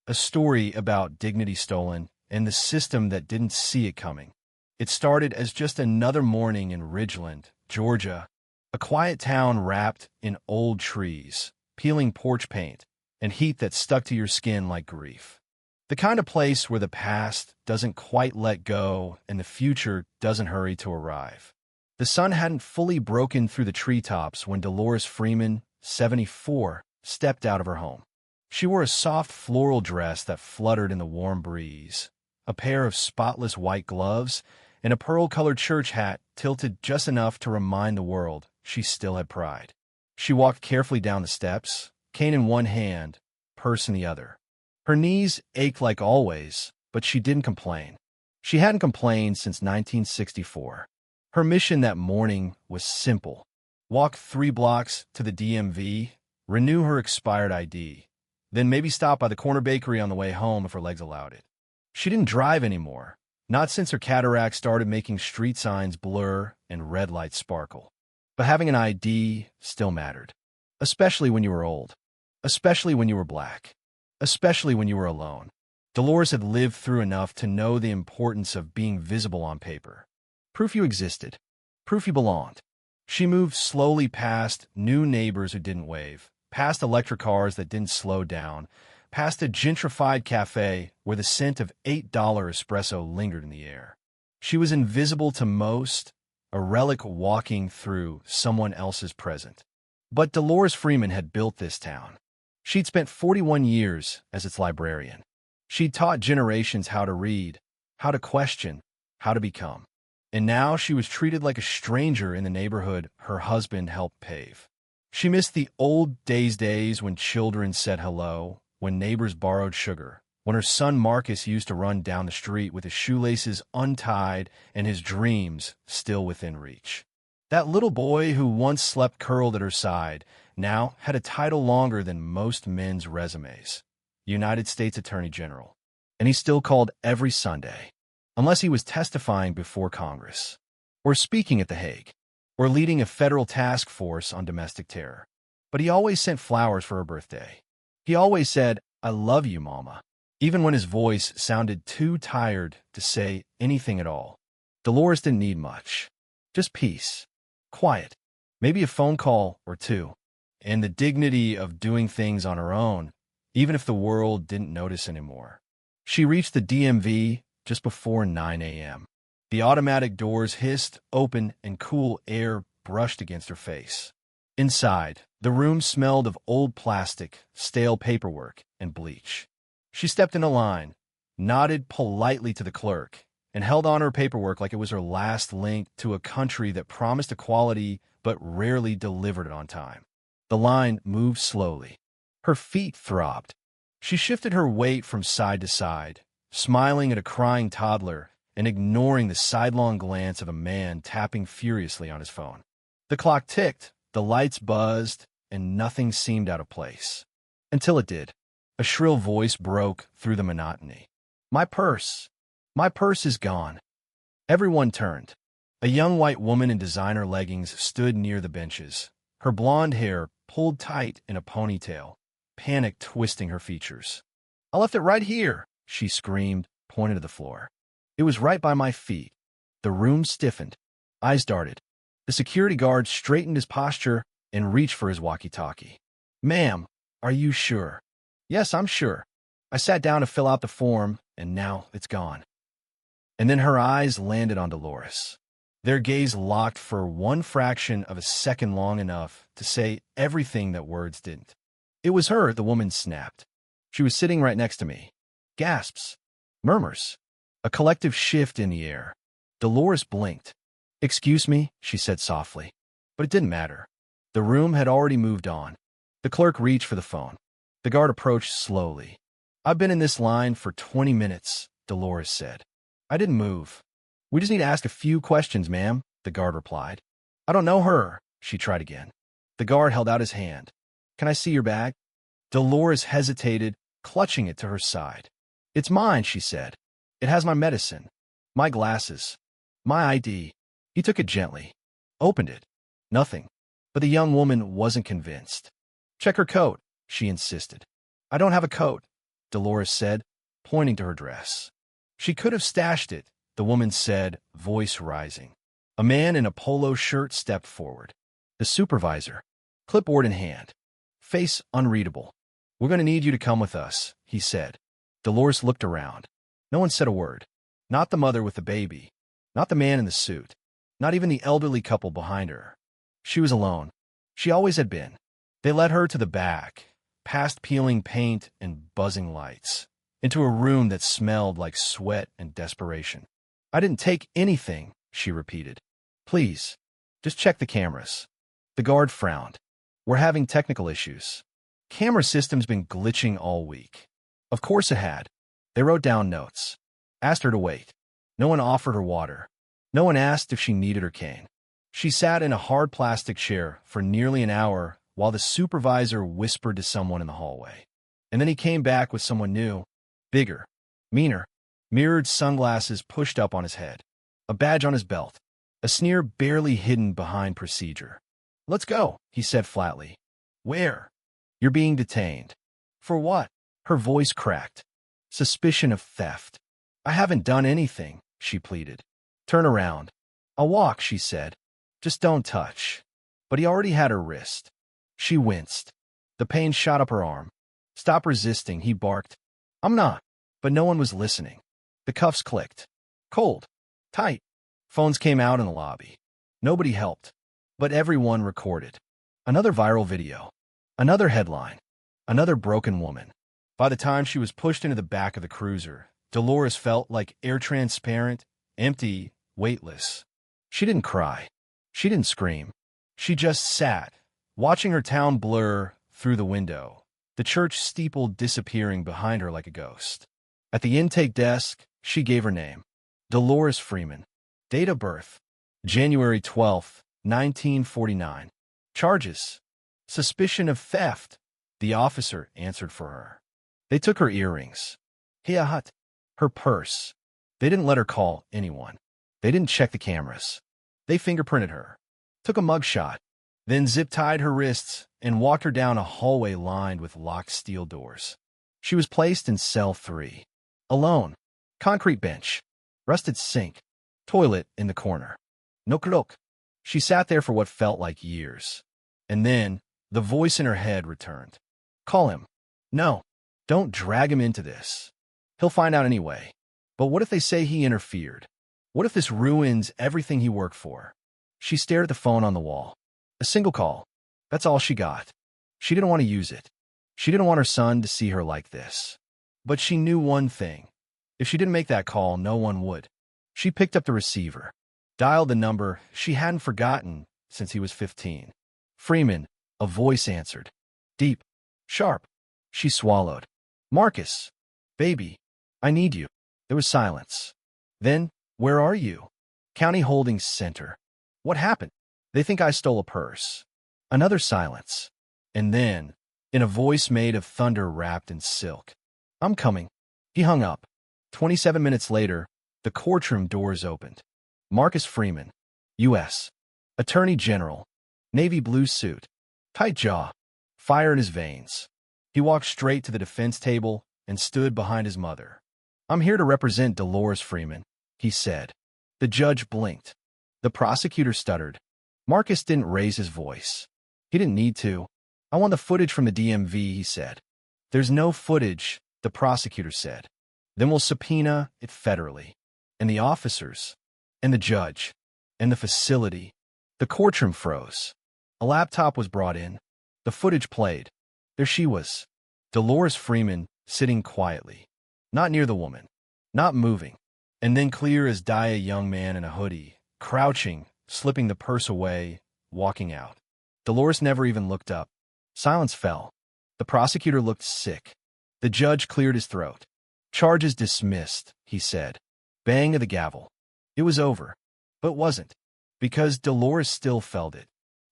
a story about dignity stolen and the system that didn't see it coming. It started as just another morning in Ridgeland, Georgia, a quiet town wrapped in old trees, peeling porch paint, and heat that stuck to your skin like grief. The kind of place where the past doesn't quite let go and the future doesn't hurry to arrive. The sun hadn't fully broken through the treetops when Dolores Freeman, 74, stepped out of her home. She wore a soft floral dress that fluttered in the warm breeze, a pair of spotless white gloves, and a pearl-colored church hat tilted just enough to remind the world she still had pride. She walked carefully down the steps, cane in one hand, purse in the other. Her knees ached like always, but she didn't complain. She hadn't complained since 1964. Her mission that morning was simple. Walk 3 blocks to the DMV, renew her expired ID, then maybe stop by the corner bakery on the way home if her legs allowed it. She didn't drive anymore, not since her cataract started making street signs blur and red lights sparkle. But having an ID still mattered, especially when you were old, especially when you were black, especially when you were alone. Dolores had lived through enough to know the importance of being visible on paper. Proof you existed. Proof you belonged. She moved slowly past new neighbors who didn't wave, past electric cars that didn't slow down, past a gentrified cafe where the scent of $8 espresso lingered in the air. She was invisible to most, a relic walking through someone else's present. But Dolores Freeman had built this town. She'd spent 41 years as its librarian. She'd taught generations how to read, how to question, how to become. And now she was treated like a stranger in the neighborhood her husband helped pave. She missed the old days when children said hello, when neighbors borrowed sugar, when her son Marcus used to run down the street with his shoelaces untied and his dreams still within reach. That little boy who once slept curled at her side now had a title longer than most men's resumes, United States Attorney General, and he still called every Sunday, unless he was testifying before Congress, or speaking at The Hague, or leading a federal task force on domestic terror. But he always sent flowers for her birthday. He always said, "I love you, Mama," even when his voice sounded too tired to say anything at all. Dolores didn't need much. Just peace, quiet, maybe a phone call or two, and the dignity of doing things on her own, even if the world didn't notice anymore. She reached the DMV just before 9 a.m. The automatic doors hissed open and cool air brushed against her face. Inside, the room smelled of old plastic, stale paperwork, and bleach. She stepped in a line, nodded politely to the clerk, and held on her paperwork like it was her last link to a country that promised equality but rarely delivered it on time. The line moved slowly. Her feet throbbed. She shifted her weight from side to side, smiling at a crying toddler and ignoring the sidelong glance of a man tapping furiously on his phone. The clock ticked, the lights buzzed, and nothing seemed out of place. Until it did. A shrill voice broke through the monotony. "My purse! My purse is gone." Everyone turned. A young white woman in designer leggings stood near the benches, her blonde hair pulled tight in a ponytail, panic twisting her features. "I left it right here," she screamed, pointing to the floor. It was right by my feet. The room stiffened. Eyes darted. The security guard straightened his posture and reached for his walkie-talkie. "Ma'am, are you sure?" "Yes, I'm sure. I sat down to fill out the form, and now it's gone." And then her eyes landed on Dolores. Their gaze locked for one fraction of a second, long enough to say everything that words didn't. "It was her," the woman snapped. "She was sitting right next to me." Gasps. Murmurs. A collective shift in the air. Dolores blinked. "Excuse me," she said softly. But it didn't matter. The room had already moved on. The clerk reached for the phone. The guard approached slowly. "I've been in this line for 20 minutes, Dolores said. "I didn't move." "We just need to ask a few questions, ma'am," the guard replied. "I don't know her," she tried again. The guard held out his hand. "Can I see your bag?" Dolores hesitated, clutching it to her side. "It's mine," she said. "It has my medicine, my glasses, my ID." He took it gently, opened it. Nothing. But the young woman wasn't convinced. "Check her coat," she insisted. "I don't have a coat." Dolores said, pointing to her dress. She could have stashed it, the woman said, voice rising. A man in a polo shirt stepped forward. The supervisor, clipboard in hand, face unreadable. We're going to need you to come with us, he said. Dolores looked around. No one said a word. Not the mother with the baby. Not the man in the suit. Not even the elderly couple behind her. She was alone. She always had been. They led her to the back, past peeling paint and buzzing lights, into a room that smelled like sweat and desperation. I didn't take anything, she repeated. Please, just check the cameras. The guard frowned. We're having technical issues. Camera system's been glitching all week. Of course it had. They wrote down notes. Asked her to wait. No one offered her water. No one asked if she needed her cane. She sat in a hard plastic chair for nearly an hour while the supervisor whispered to someone in the hallway. And then he came back with someone new, bigger, meaner, mirrored sunglasses pushed up on his head, a badge on his belt, a sneer barely hidden behind procedure. Let's go, he said flatly. Where? You're being detained. For what? Her voice cracked. Suspicion of theft. I haven't done anything, she pleaded. Turn around. I'll walk, she said. Just don't touch. But he already had her wrist. She winced. The pain shot up her arm. Stop resisting, he barked. I'm not. But no one was listening. The cuffs clicked. Cold. Tight. Phones came out in the lobby. Nobody helped. But everyone recorded. Another viral video. Another headline. Another broken woman. By the time she was pushed into the back of the cruiser, Dolores felt like air transparent, empty, weightless. She didn't cry. She didn't scream. She just sat, watching her town blur through the window, the church steeple disappearing behind her like a ghost. At the intake desk, she gave her name. Dolores Freeman. Date of birth. January 12, 1949. Charges. Suspicion of theft. The officer answered for her. They took her earrings. Hiahat. Her purse. They didn't let her call anyone. They didn't check the cameras. They fingerprinted her. Took a mugshot. Then zip-tied her wrists and walked her down a hallway lined with locked steel doors. She was placed in cell 3. Alone. Concrete bench. Rusted sink. Toilet in the corner. No krok. She sat there for what felt like years. And then, the voice in her head returned. Call him. No. Don't drag him into this. He'll find out anyway. But what if they say he interfered? What if this ruins everything he worked for? She stared at the phone on the wall. A single call. That's all she got. She didn't want to use it. She didn't want her son to see her like this. But she knew one thing. If she didn't make that call, no one would. She picked up the receiver. Dialed the number she hadn't forgotten since he was 15. Freeman, a voice answered. Deep. Sharp. She swallowed. Marcus. Baby. I need you. There was silence. Then, where are you? County Holdings Center. What happened? They think I stole a purse. Another silence. And then, in a voice made of thunder wrapped in silk. I'm coming. He hung up. 27 minutes later, the courtroom doors opened. Marcus Freeman, U.S. Attorney General. Navy blue suit. Tight jaw. Fire in his veins. He walked straight to the defense table and stood behind his mother. I'm here to represent Dolores Freeman, he said. The judge blinked. The prosecutor stuttered. Marcus didn't raise his voice. He didn't need to. I want the footage from the DMV, he said. There's no footage, the prosecutor said. Then we'll subpoena it federally. And the officers, and the judge, and the facility. The courtroom froze. A laptop was brought in. The footage played. There she was, Dolores Freeman, sitting quietly. Not near the woman. Not moving. And then clear as day a young man in a hoodie, crouching, slipping the purse away, walking out. Dolores never even looked up. Silence fell. The prosecutor looked sick. The judge cleared his throat. Charges dismissed, he said. Bang of the gavel. It was over. But wasn't. Because Dolores still felt it.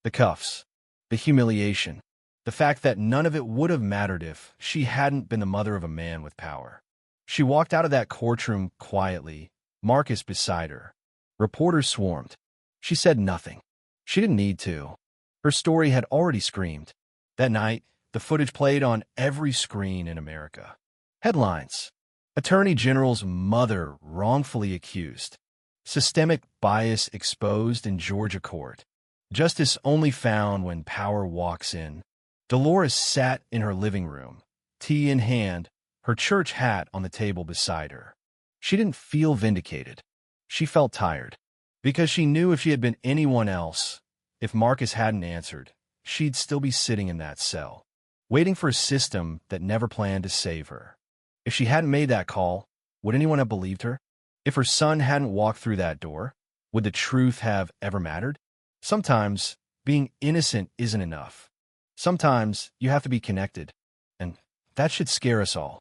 The cuffs. The humiliation. The fact that none of it would have mattered if she hadn't been the mother of a man with power. She walked out of that courtroom quietly, Marcus beside her. Reporters swarmed. She said nothing. She didn't need to. Her story had already screamed. That night, the footage played on every screen in America. Headlines: Attorney General's mother wrongfully accused. Systemic bias exposed in Georgia court. Justice only found when power walks in. Dolores sat in her living room, tea in hand, her church hat on the table beside her. She didn't feel vindicated. She felt tired. Because she knew if she had been anyone else, if Marcus hadn't answered, she'd still be sitting in that cell, waiting for a system that never planned to save her. If she hadn't made that call, would anyone have believed her? If her son hadn't walked through that door, would the truth have ever mattered? Sometimes being innocent isn't enough. Sometimes you have to be connected, and that should scare us all.